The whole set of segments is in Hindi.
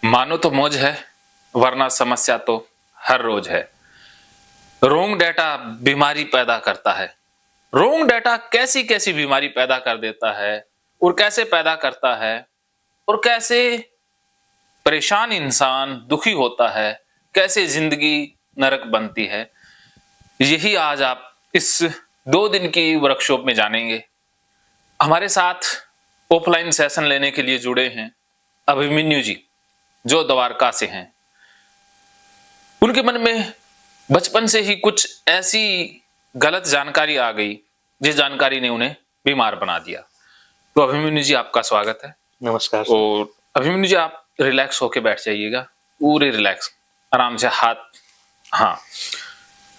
मानो तो मौज है, वरना समस्या तो हर रोज है। रोंग डाटा बीमारी पैदा करता है। रोंग डाटा कैसी कैसी बीमारी पैदा कर देता है और कैसे पैदा करता है और कैसे परेशान इंसान दुखी होता है, कैसे जिंदगी नरक बनती है, यही आज आप इस 2 दिन की वर्कशॉप में जानेंगे। हमारे साथ ऑफलाइन सेशन लेने के लिए जुड़े हैं अभिमन्यु जी, जो द्वारका से हैं। उनके मन में बचपन से ही कुछ ऐसी गलत जानकारी आ गई जिस जानकारी ने उन्हें बीमार बना दिया। तो अभिमन्यु जी, आपका स्वागत है। नमस्कार सर। और अभिमन्यु जी, आप रिलैक्स होके बैठ जाइएगा, पूरे रिलैक्स, आराम से हाथ। हाँ,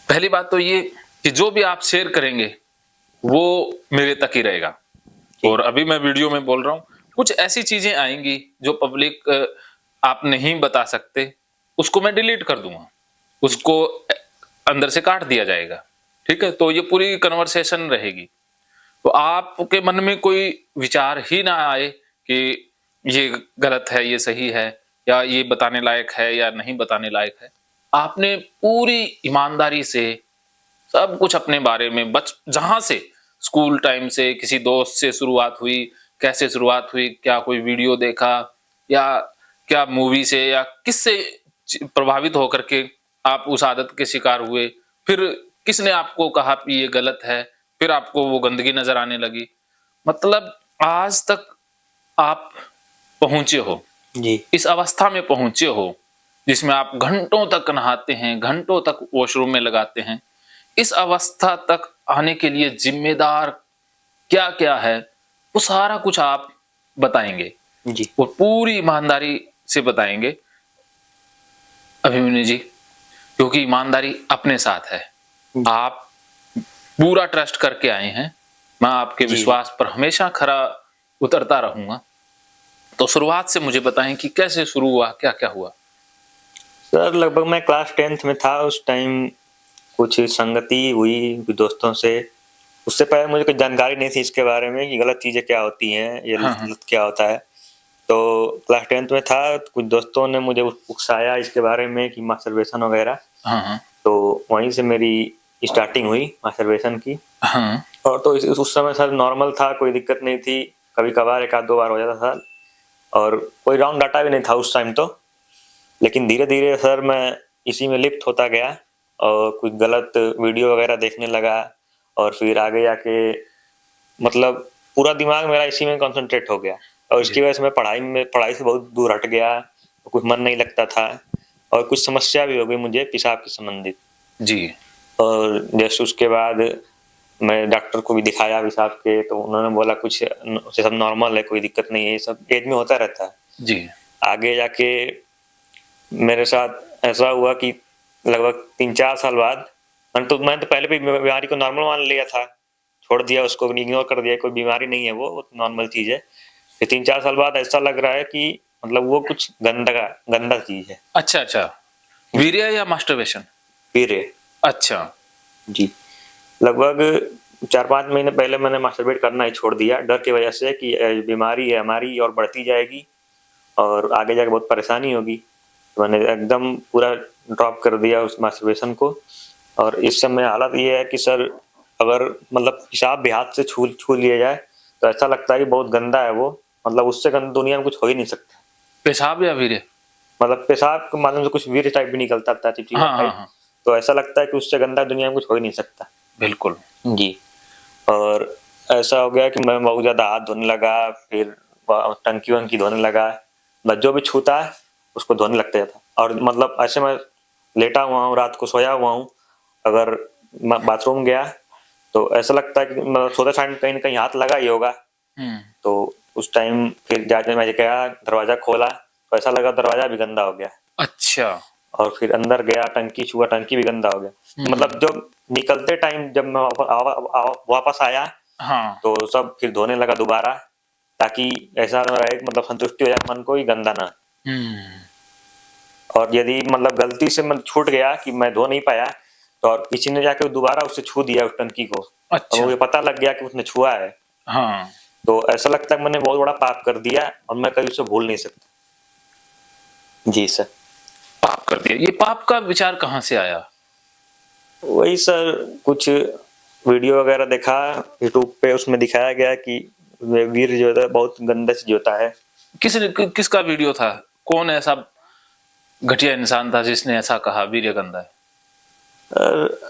पहली बात तो ये कि जो भी आप शेयर करेंगे वो मेरे तक ही रहेगा। और अभी मैं वीडियो में बोल रहा हूँ, कुछ ऐसी चीजें आएंगी जो पब्लिक आप नहीं बता सकते, उसको मैं डिलीट कर दूंगा, उसको अंदर से काट दिया जाएगा। ठीक है, तो ये पूरी कन्वर्सेशन रहेगी। तो आपके मन में कोई विचार ही ना आए कि ये गलत है, ये सही है, या ये बताने लायक है या नहीं बताने लायक है। आपने पूरी ईमानदारी से सब कुछ अपने बारे में, जहां से स्कूल टाइम से किसी दोस्त से शुरुआत हुई, कैसे शुरुआत हुई, क्या कोई वीडियो देखा या क्या मूवी से या किससे प्रभावित होकर के आप उस आदत के शिकार हुए, फिर किसने आपको कहा कि ये गलत है, फिर आपको वो गंदगी नजर आने लगी, मतलब आज तक आप पहुंचे हो जी। इस अवस्था में पहुंचे हो जिसमें आप घंटों तक नहाते हैं, घंटों तक वॉशरूम में लगाते हैं। इस अवस्था तक आने के लिए जिम्मेदार क्या क्या है, वो सारा कुछ आप बताएंगे जी। और पूरी ईमानदारी से बताएंगे अभिमन्यु जी, क्योंकि ईमानदारी अपने साथ है। आप पूरा ट्रस्ट करके आए हैं, मैं आपके विश्वास पर हमेशा खरा उतरता रहूंगा। तो शुरुआत से मुझे बताएं कि कैसे शुरू हुआ, क्या क्या हुआ। सर, लगभग मैं क्लास 10th में था। उस टाइम कुछ संगति हुई कुछ दोस्तों से। उससे पहले मुझे कोई जानकारी नहीं थी इसके बारे में कि गलत चीजें क्या होती हैं, ये लत क्या होता है। तो क्लास 10th में था, कुछ दोस्तों ने मुझे उकसाया इसके बारे में कि मास्टरबेशन वगैरह। तो वहीं से मेरी स्टार्टिंग हुई मास्टरबेशन की। और तो उस समय सर नॉर्मल था, कोई दिक्कत नहीं थी, कभी कभार 1-2 बार हो जाता था और कोई रॉन्ग डाटा भी नहीं था उस टाइम तो। लेकिन धीरे धीरे सर मैं इसी में लिप्त होता गया और कुछ गलत वीडियो वगैरह देखने लगा और फिर आगे जाके मतलब पूरा दिमाग मेरा इसी में कंसंट्रेट हो गया और इसकी वजह से मैं पढ़ाई से बहुत दूर हट गया, कुछ मन नहीं लगता था और कुछ समस्या भी हो गई मुझे पेशाब के संबंधित जी। और जैसे उसके बाद मैं डॉक्टर को भी दिखाया पेशाब के, तो उन्होंने बोला कुछ सब नॉर्मल है, कोई दिक्कत नहीं है, ये सब एज में होता रहता है जी। आगे जाके मेरे साथ ऐसा हुआ कि लगभग 3-4 साल बाद मैं तो पहले भी बीमारी को नॉर्मल मान लिया था, छोड़ दिया, उसको इग्नोर कर दिया, कोई बीमारी नहीं है, वो नॉर्मल चीज है। फिर 3-4 साल बाद ऐसा लग रहा है कि मतलब वो कुछ गंदा चीज है। अच्छा अच्छा, वीर्य या मास्टरबेशन? वीर्य। अच्छा जी। लगभग 4-5 महीने पहले मैंने मास्टरबेट करना ही छोड़ दिया, डर की वजह से कि बीमारी है हमारी और बढ़ती जाएगी और आगे जाके बहुत परेशानी होगी। तो मैंने एकदम पूरा ड्रॉप कर दिया उस मास्टरबेशन को। और इस समय हालत ये है कि सर अगर मतलब पेशाब भी हाथ से छू लिया जाए तो ऐसा लगता है कि बहुत गंदा है वो, मतलब उससे गंदा दुनिया में कुछ हो ही नहीं सकता। पेशाब या वीर्य? मतलब पेशाब के माध्यम से कुछ वीर्य टाइप भी निकलता था, चिपचिपा टाइप। तो ऐसा लगता है कि उससे गंदा दुनिया में कुछ हो ही नहीं सकता। बिल्कुल जी। और ऐसा हो गया कि मैं बहुत ज्यादा हाथ धोने लगा, फिर टंकी वंकी धोने लगा, बस जो भी छूता है उसको धोने लगता था। और मतलब ऐसे मैं लेटा हुआ हूँ, रात को सोया हुआ हूँ, अगर बाथरूम गया तो ऐसा लगता है कि मतलब सोते टाइम कहीं ना कहीं हाथ लगा ही होगा। तो उस टाइम फिर जाके मैं गया, दरवाजा खोला तो ऐसा लगा दरवाजा भी गंदा हो गया। अच्छा। और फिर अंदर गया, टंकी छुआ, टंकी भी गंदा हो गया। मतलब जो निकलते टाइम जब मैं वापस आया तो सब फिर धोने लगा दोबारा, ताकि ऐसा रहे मतलब संतुष्टि हो जाए मन को, ही गंदा ना। और यदि मतलब गलती से मैं छूट गया कि मैं धो नहीं पाया तो और किसी ने जाके दोबारा उससे छू दिया उस टंकी को। अच्छा। और मुझे पता लग गया कि उसने छुआ है। तो ऐसा लगता है मैंने बहुत बड़ा पाप कर दिया और मैं कभी उसे भूल नहीं सकता। जी सर। पाप कर दिया। ये पाप का विचार कहाँ से आया? वही सर, कुछ वीडियो वगैरह देखा यूट्यूब पे, उसमें दिखाया गया कि वीर जो होता है बहुत गंदा चीज होता है। किसका वीडियो था? कौन ऐसा घटिया इंसान था जिसने ऐसा कहा वीर्य गंदा है? और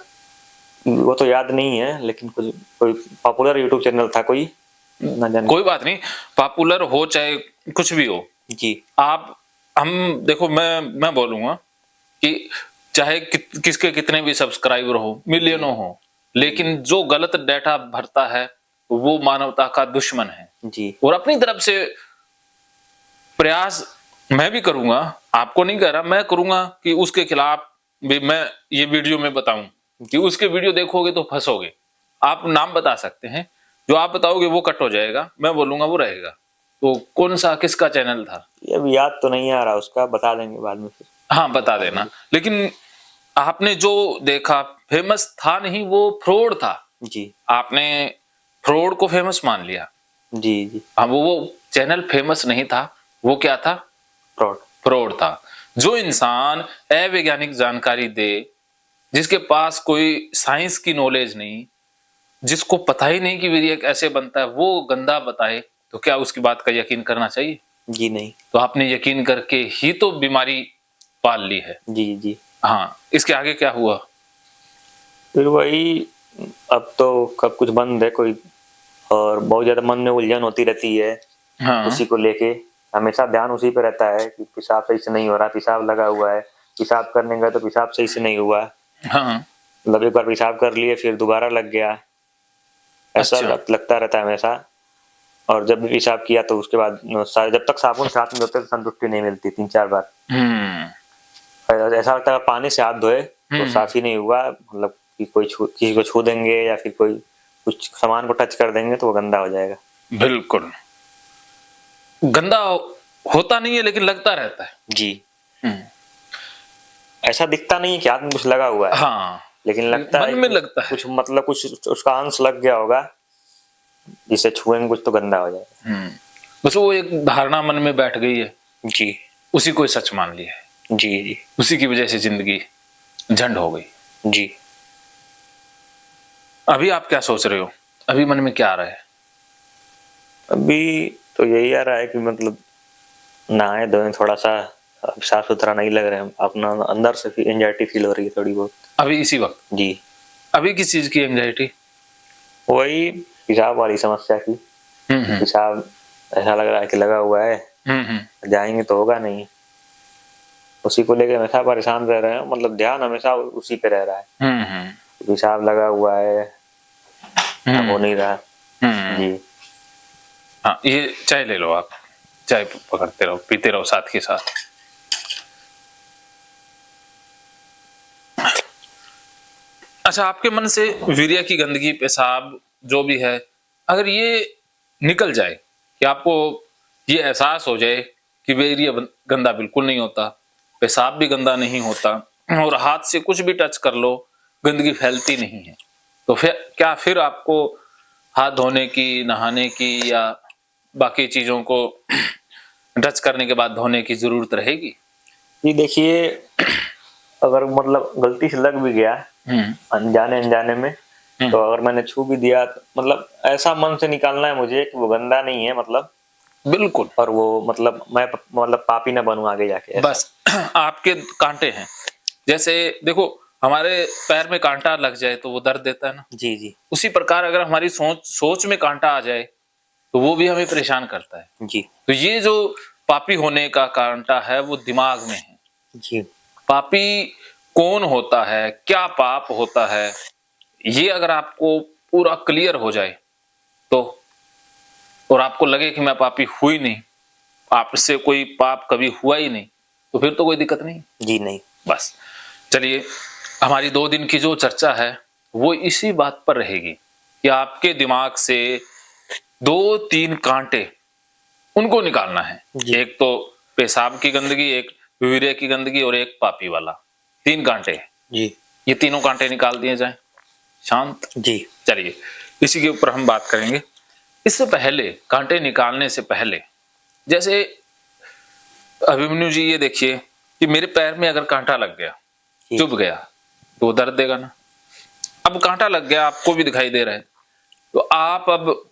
वो तो याद नहीं है, लेकिन कुछ कोई पॉपुलर यूट्यूब चैनल था कोई, ना जाने। कोई बात नहीं, पॉपुलर हो चाहे कुछ भी हो, जी आप हम देखो, मैं बोलूंगा कि चाहे किसके कितने भी सब्सक्राइबर हो, मिलियनों हो, लेकिन जो गलत डाटा भरता है वो मानवता का दुश्मन है। जी और अपनी तरफ से प्रयास मैं भी करूंगा, आपको नहीं कह रहा, मैं करूंगा कि उसके खिलाफ भी मैं ये वीडियो में बताऊं कि उसके वीडियो देखोगे तो फंसोगे। आप नाम बता सकते हैं, जो आप बताओगे वो कट हो जाएगा, मैं बोलूंगा वो रहेगा। तो कौन सा किसका चैनल था? ये अब याद तो नहीं आ रहा उसका, बता देंगे बाद में फिर। हाँ बता देना। लेकिन आपने जो देखा फेमस था नहीं, वो फ्रॉड था। जी आपने फ्रॉड को फेमस मान लिया। जी जी। हाँ, वो चैनल फेमस नहीं था, वो क्या था? फ्रॉड। फ्रॉड था। जो इंसान अवैज्ञानिक जानकारी दे, जिसके पास कोई साइंस की नॉलेज नहीं, जिसको पता ही नहीं कि वीर्य कैसे बनता है, वो गंदा बताए, तो क्या उसकी बात का यकीन करना चाहिए? जी नहीं। तो आपने यकीन करके ही तो बीमारी पाल ली है। जी जी। हाँ, इसके आगे क्या हुआ? फिर वही, अब तो कब कुछ बंद है कोई, और बहुत ज्यादा मन में उलझन होती रहती है हाँ उसी को लेके। हमेशा ध्यान उसी पे रहता है कि पेशाब सही से नहीं हो रहा, पेशाब लगा हुआ है, पेशाब करने गए तो पेशाब सही से नहीं हुआ, हाँ। मतलब एक बार पेशाब कर लिए फिर दोबारा लग गया, ऐसा अच्छा। लगता रहता है हमेशा। और जब भी पेशाब किया तो उसके बाद जब तक साबुन से हाथ में धोते तो संतुष्टि नहीं मिलती, 3-4 बार ऐसा लगता है पानी से हाथ धोए तो साफ ही नहीं हुआ, मतलब कि किसी को छू देंगे या फिर कोई कुछ सामान को टच कर देंगे तो वो गंदा हो जाएगा। बिल्कुल गंदा होता नहीं है, लेकिन लगता रहता है। जी। ऐसा दिखता नहीं है कि हाथ में कुछ लगा हुआ है, हाँ, लेकिन लगता मन है में लगता है। कुछ, मतलब कुछ उसका अंश लग गया होगा, जिसे छुएंगे कुछ तो गंदा हो जाएगा। बस वो एक धारणा मन में बैठ गई है, जी उसी को सच मान लिया है, जी जी। उसी की वजह से जिंदगी झंड हो गई। जी। अभी आप क्या सोच रहे हो? अभी मन में क्या आ रहा है? अभी तो यही आ रहा है कि मतलब नहाए धोए थोड़ा सा, साफ सुथरा नहीं लग रहे हैं, अपना अंदर से एंजाइटी फील हो रही है थोड़ी बहुत। अभी इसी वक्त? जी। अभी किस चीज की एंजाइटी? वही पेशाब वाली समस्या की। पेशाब ऐसा लग रहा है कि लगा हुआ है, जाएंगे तो होगा नहीं, उसी को लेकर हमेशा परेशान रह रहे हैं, मतलब ध्यान हमेशा उसी पे रह रहा है। पेशाब लगा हुआ है, हो नहीं रहा। जी। हाँ, ये चाय ले लो, आप चाय पकड़ते रहो, पीते रहो साथ के साथ। अच्छा, आपके मन से वीर्य की गंदगी, पेशाब जो भी है, अगर ये निकल जाए कि आपको ये एहसास हो जाए कि वीर्य गंदा बिल्कुल नहीं होता, पेशाब भी गंदा नहीं होता, और हाथ से कुछ भी टच कर लो गंदगी फैलती नहीं है, तो फिर आपको हाथ धोने की, नहाने की या बाकी चीजों को टच करने के बाद धोने की जरूरत रहेगी? जी देखिए, अगर मतलब गलती से लग भी गया अनजाने अनजाने में, तो अगर मैंने छू भी दिया तो मतलब ऐसा मन से निकालना है मुझे कि वो गंदा नहीं है, मतलब बिल्कुल। और वो मतलब मैं मतलब पापी ना बनूं आगे जाके, बस आपके कांटे हैं, जैसे देखो हमारे पैर में कांटा लग जाए तो वो दर्द देता है ना, जी जी उसी प्रकार अगर हमारी सोच में कांटा आ जाए तो वो भी हमें परेशान करता है। जी तो ये जो पापी होने का कांटा है वो दिमाग में है। जी। पापी कौन होता है, क्या पाप होता है, ये अगर आपको पूरा क्लियर हो जाए तो, और आपको लगे कि मैं पापी हुई नहीं, आपसे कोई पाप कभी हुआ ही नहीं, तो फिर तो कोई दिक्कत नहीं। जी नहीं। बस चलिए, हमारी 2 दिन की जो चर्चा है वो इसी बात पर रहेगी कि आपके दिमाग से 2-3 कांटे उनको निकालना है। एक तो पेशाब की गंदगी, एक वीर्य की गंदगी और एक पापी वाला, 3 कांटे। जी। ये तीनों कांटे निकाल दिए जाएं, शांत। जी। चलिए, इसी के ऊपर हम बात करेंगे। इससे पहले, कांटे निकालने से पहले, जैसे अभिमन्यु जी ये देखिए, कि मेरे पैर में अगर कांटा लग गया, जी। चुभ गया, तो वो दर्द देगा ना। अब कांटा लग गया, आपको भी दिखाई दे रहा है, तो आप अब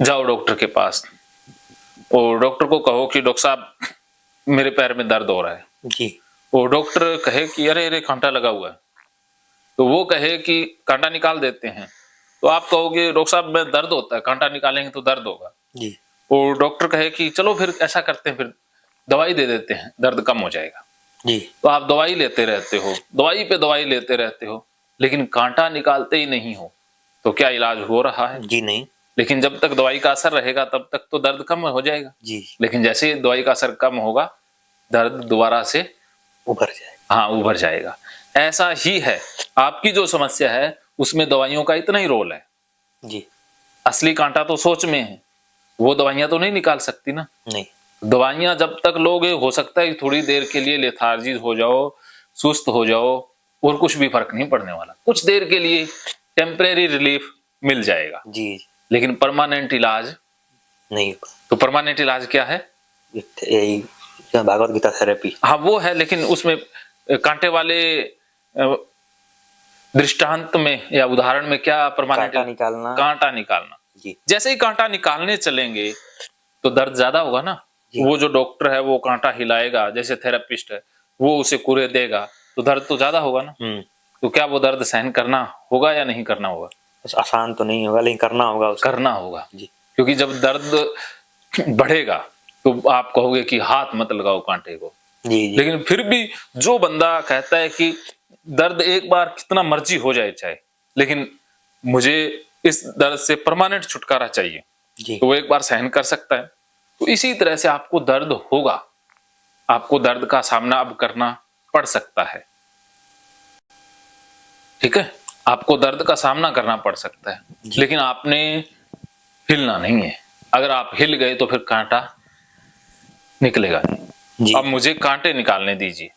जाओ डॉक्टर के पास और डॉक्टर को कहो कि डॉक्टर साहब मेरे पैर में दर्द हो रहा है। जी। वो डॉक्टर कहे कि अरे अरे कांटा लगा हुआ है, तो वो कहे कि कांटा निकाल देते हैं, तो आप कहोगे डॉक्टर साहब में दर्द होता है, कांटा निकालेंगे तो दर्द होगा। जी। और डॉक्टर कहे कि चलो फिर ऐसा करते हैं, फिर दवाई दे देते हैं, दर्द कम हो जाएगा। जी। तो आप दवाई लेते रहते हो, दवाई पे दवाई लेते रहते हो, लेकिन कांटा निकालते ही नहीं हो, तो क्या इलाज हो रहा है? जी नहीं। लेकिन जब तक दवाई का असर रहेगा तब तक तो दर्द कम हो जाएगा। जी। लेकिन जैसे ही दवाई का असर कम होगा, दर्द दोबारा से उभर जाएगा। हाँ उभर जाएगा। ऐसा ही है, आपकी जो समस्या है उसमें दवाइयों का इतना ही रोल है। जी। असली कांटा तो सोच में है, वो दवाइयां तो नहीं निकाल सकती ना। नहीं। दवाइयां जब तक लोगे, हो सकता है थोड़ी देर के लिए लेथार्जी हो जाओ, सुस्त हो जाओ, और कुछ भी फर्क नहीं पड़ने वाला। कुछ देर के लिए टेम्परेरी रिलीफ मिल जाएगा, जी। लेकिन परमानेंट इलाज नहीं होगा। तो परमानेंट इलाज क्या है? यही भागवत गीता थेरेपी। हाँ वो है, लेकिन उसमें कांटे वाले दृष्टांत में या उदाहरण में क्या परमानेंट? कांटा निकालना। कांटा निकालना। जी। जैसे ही कांटा निकालने चलेंगे तो दर्द ज्यादा होगा ना। वो जो डॉक्टर है वो कांटा हिलाएगा, जैसे थेरेपिस्ट है वो उसे कुरे देगा, तो दर्द तो ज्यादा होगा ना। तो क्या वो दर्द सहन करना होगा या नहीं करना होगा? आसान तो नहीं होगा, लेकिन करना होगा उसे। करना होगा जी। क्योंकि जब दर्द बढ़ेगा तो आप कहोगे कि हाथ मत लगाओ कांटे को। जी। जी। लेकिन फिर भी जो बंदा कहता है कि दर्द एक बार कितना मर्जी हो जाए चाहे, लेकिन मुझे इस दर्द से परमानेंट छुटकारा चाहिए, जी। तो वो एक बार सहन कर सकता है। तो इसी तरह से आपको दर्द होगा, आपको दर्द का सामना अब करना पड़ सकता है। ठीक है, आपको दर्द का सामना करना पड़ सकता है, लेकिन आपने हिलना नहीं है। अगर आप हिल गए तो फिर कांटा निकलेगा नहीं। जी। अब मुझे कांटे निकालने दीजिए,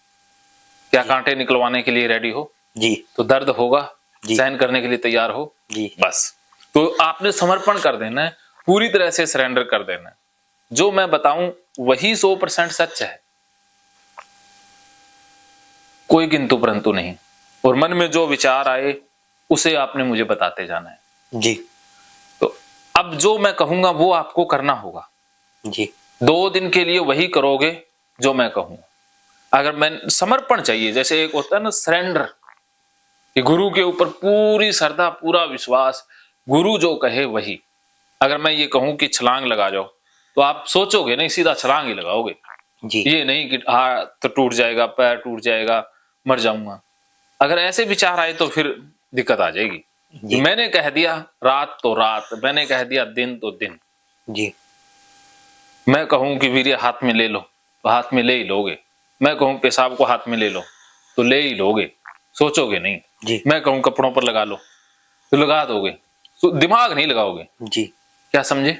क्या कांटे निकलवाने के लिए रेडी हो? जी। तो दर्द होगा, जी। सहन करने के लिए तैयार हो? जी। बस, तो आपने समर्पण कर देना है, पूरी तरह से सरेंडर कर देना है। जो मैं बताऊं वही 100% सच है, कोई किंतु परंतु नहीं। और मन में जो विचार आए उसे आपने मुझे बताते जाना है। जी। तो अब जो मैं कहूंगा वो आपको करना होगा। जी। 2 दिन के लिए वही करोगे जो मैं कहूंगा। अगर मैं समर्पण चाहिए, जैसे एक होता है ना सरेंडर, कि गुरु के ऊपर पूरी श्रद्धा, पूरा विश्वास, गुरु जो कहे वही। अगर मैं ये कहूं कि छलांग लगा जाओ, तो आप सोचोगे नहीं, सीधा छलांग ही लगाओगे। जी। ये नहीं कि हाथ तो टूट जाएगा, पैर टूट जाएगा, मर जाऊंगा। अगर ऐसे विचार आए तो फिर दिक्कत आ जाएगी। जी। मैंने कह दिया रात तो रात, मैंने कह दिया दिन तो दिन। जी। मैं कहूं कि वीर्य हाथ में ले लो तो हाथ में ले ही लोगे। मैं कहूं पेशाब को हाथ में ले लो तो ले ही लोगे, सोचोगे नहीं। जी। मैं कहूं कपड़ों पर लगा लो तो लगा दोगे, तो दिमाग नहीं लगाओगे। जी। क्या समझे?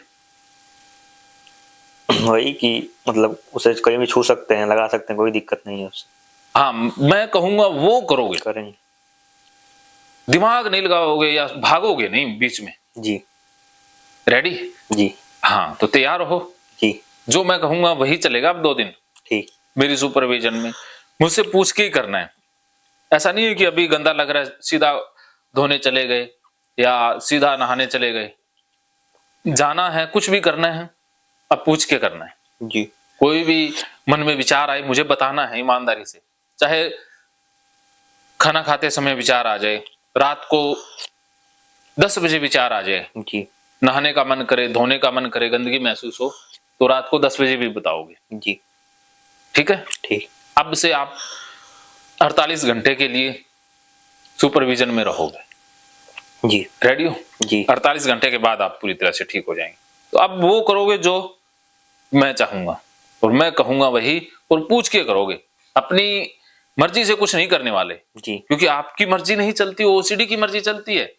वही कि मतलब उसे कहीं भी छू सकते हैं, लगा सकते हैं, कोई दिक्कत नहीं है उससे। हाँ, मैं कहूंगा वो करोगे, करेंगे। दिमाग नहीं लगाओगे या भागोगे नहीं बीच में। जी। रेडी? जी। हाँ, तो तैयार हो। जी। जो मैं कहूंगा वही चलेगा अब 2 दिन ठीक। मेरी सुपरविजन में। मुझसे पूछ के ही करना है। ऐसा नहीं है कि अभी गंदा लग रहा है सीधा धोने चले गए या सीधा नहाने चले गए। जाना है, कुछ भी करना है, अब पूछ के करना है। जी। कोई भी मन में विचार आए मुझे बताना है ईमानदारी से। चाहे खाना खाते समय विचार आ जाए, रात को 10 बजे विचार आ जाए, जी। नहाने का मन करे, धोने का मन करे, गंदगी महसूस हो, तो रात को 10 बजे भी बताओगे। जी। ठीक है? ठीक। अब से आप 48 घंटे के लिए सुपरविजन में रहोगे। जी। रेडी हो? जी। 48 घंटे के बाद आप पूरी तरह से ठीक हो जाएंगे। तो अब वो करोगे जो मैं चाहूंगा और मैं कहूंगा वही, और पूछ के करोगे। अपनी मर्जी से कुछ नहीं करने वाले, जी। क्योंकि आपकी मर्जी नहीं चलती, ओसीडी की मर्जी चलती है।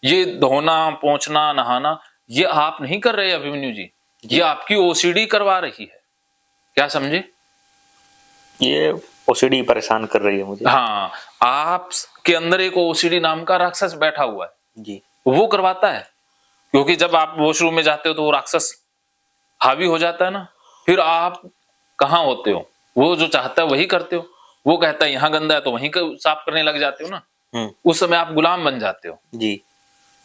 ये धोना, पोंछना, नहाना ये आप नहीं कर रहे अभिमन्यु जी, ये आपकी ओसीडी करवा रही है। क्या समझे? ये ओसीडी परेशान कर रही है मुझे। हाँ, आपके अंदर एक ओसीडी नाम का राक्षस बैठा हुआ है, जी। वो करवाता है। क्योंकि जब आप वॉशरूम में जाते हो तो वो राक्षस हावी हो जाता है ना, फिर आप कहाँ होते हो? वो जो चाहता है वही करते हो। वो कहता है यहाँ गंदा है तो वहीं साफ करने लग जाते हो ना। उस समय आप गुलाम बन जाते हो जी।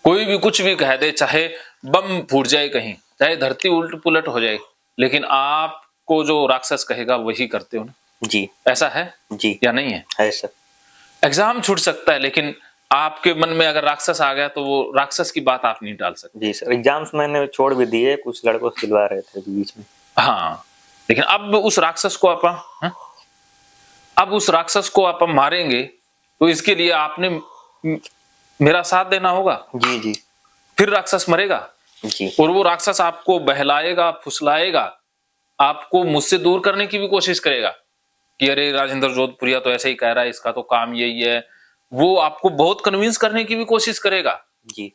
कोई भी कुछ भी कह दे, चाहे बम फूट जाए कहीं, चाहे धरती उलट पुलट हो जाए, लेकिन आपको जो राक्षस कहेगा वही करते हो ना जी। ऐसा है जी या नहीं है? है सर। एग्जाम छूट सकता है लेकिन आपके मन में अगर राक्षस आ गया तो वो राक्षस की बात आप नहीं टाल सकते। जी सर, एग्जाम्स मैंने छोड़ भी दिए, कुछ लड़कों से दिलवा रहे थे बीच में। हाँ, लेकिन अब उस राक्षस को आप मारेंगे तो इसके लिए आपने मेरा साथ देना होगा। जी जी। फिर राक्षस मरेगा जी। और वो राक्षस आपको बहलाएगा, फुसलाएगा, आपको मुझसे दूर करने की भी कोशिश करेगा कि अरे राजेंद्र जोधपुरिया तो ऐसे ही कह रहा है, इसका तो काम यही है। वो आपको बहुत कन्विंस करने की भी कोशिश करेगा। जी।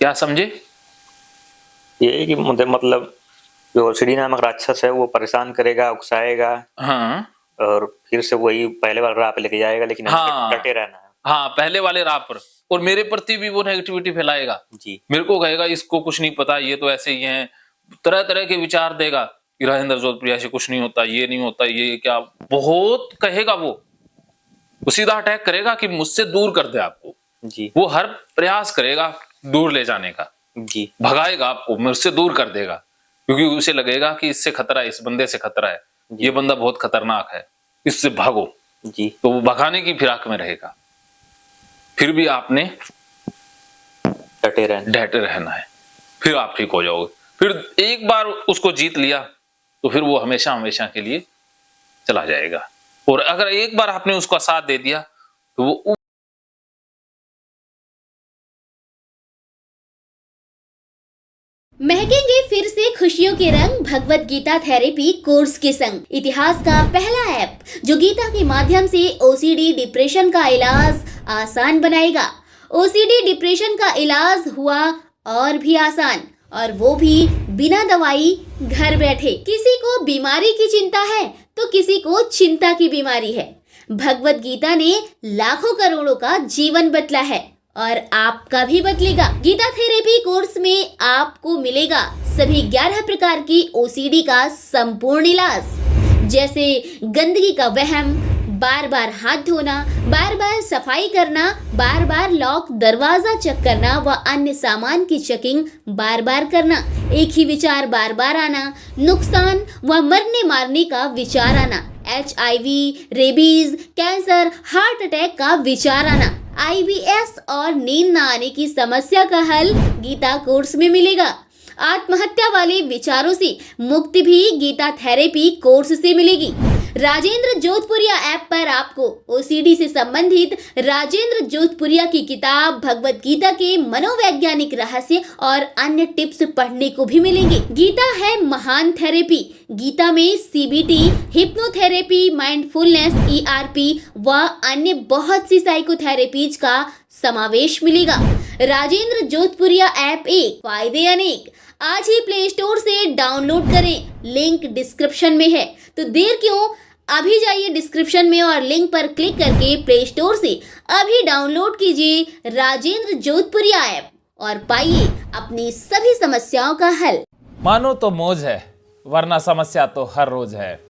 क्या समझे? ये कि मुझे मतलब जो ओसीडी नामक राक्षस है वो परेशान करेगा, उकसाएगा। हाँ, और फिर से वही पहले वाला राह पे लेके जाएगा, लेकिन हाँ, डटे रहना है। हाँ, पहले वाले राह पर। और मेरे प्रति भी वो नेगेटिविटी फैलाएगा। जी। मेरे को कहेगा इसको कुछ नहीं पता, ये तो ऐसे ही है, तरह तरह के विचार देगा कि राजेंद्र जोधपुरिया से कुछ नहीं होता, ये नहीं होता, ये क्या बहुत कहेगा। वो सीधा अटैक करेगा कि मुझसे दूर कर दे आपको। जी। वो हर प्रयास करेगा दूर ले जाने का। जी। भगाएगा आपको, मुझसे दूर कर देगा, क्योंकि उसे लगेगा कि इससे खतरा है, इस बंदे से खतरा है, ये बंदा बहुत खतरनाक है, इससे भागो। जी। तो वो भगाने की फिराक में रहेगा। फिर भी आपने डटे रहना है, फिर आप ठीक हो जाओगे। फिर एक बार उसको जीत लिया तो फिर वो हमेशा हमेशा के लिए चला जाएगा। और अगर एक बार आपने उसका साथ दे दिया तो वो महकेंगे फिर से खुशियों के रंग भगवत गीता थेरेपी कोर्स के संग। इतिहास का पहला ऐप जो गीता के माध्यम से ओसीडी डिप्रेशन का इलाज आसान बनाएगा। ओसीडी डिप्रेशन का इलाज हुआ और भी आसान, और वो भी बिना दवाई, घर बैठे। किसी को बीमारी की चिंता है तो किसी को चिंता की बीमारी है। भगवत गीता ने लाखों करोड़ों का जीवन बदला है और आपका भी बदलेगा। गीता थेरेपी कोर्स में आपको मिलेगा सभी 11 प्रकार की ओसीडी का संपूर्ण इलाज, जैसे गंदगी का वहम, बार बार हाथ धोना, बार बार सफाई करना, बार बार लॉक दरवाजा चेक करना व अन्य सामान की चेकिंग बार बार करना, एक ही विचार बार बार आना, नुकसान व मरने मारने का विचार आना, HIV, rabies, cancer, heart attack का विचार आना, IBS और नींद न आने की समस्या का हल गीता कोर्स में मिलेगा। आत्महत्या वाले विचारों से मुक्ति भी गीता थेरेपी कोर्स से मिलेगी। राजेंद्र जोधपुरिया ऐप पर आपको ओसीडी से संबंधित राजेंद्र जोधपुरिया की किताब भगवत गीता के मनोवैज्ञानिक रहस्य और अन्य टिप्स पढ़ने को भी मिलेंगे। गीता है महान थेरेपी। गीता में CBT, हिप्नोथेरेपी, माइंडफुलनेस, ERP व अन्य बहुत सी साइकोथेरेपीज का समावेश मिलेगा। राजेंद्र जोधपुरिया ऐप एक, फायदे अनेक। आज ही प्ले स्टोर से डाउनलोड करें, लिंक डिस्क्रिप्शन में है। तो देर क्यों, अभी जाइए डिस्क्रिप्शन में और लिंक पर क्लिक करके प्ले स्टोर से अभी डाउनलोड कीजिए राजेंद्र जोधपुरिया ऐप और पाइए अपनी सभी समस्याओं का हल। मानो तो मौज है, वरना समस्या तो हर रोज है।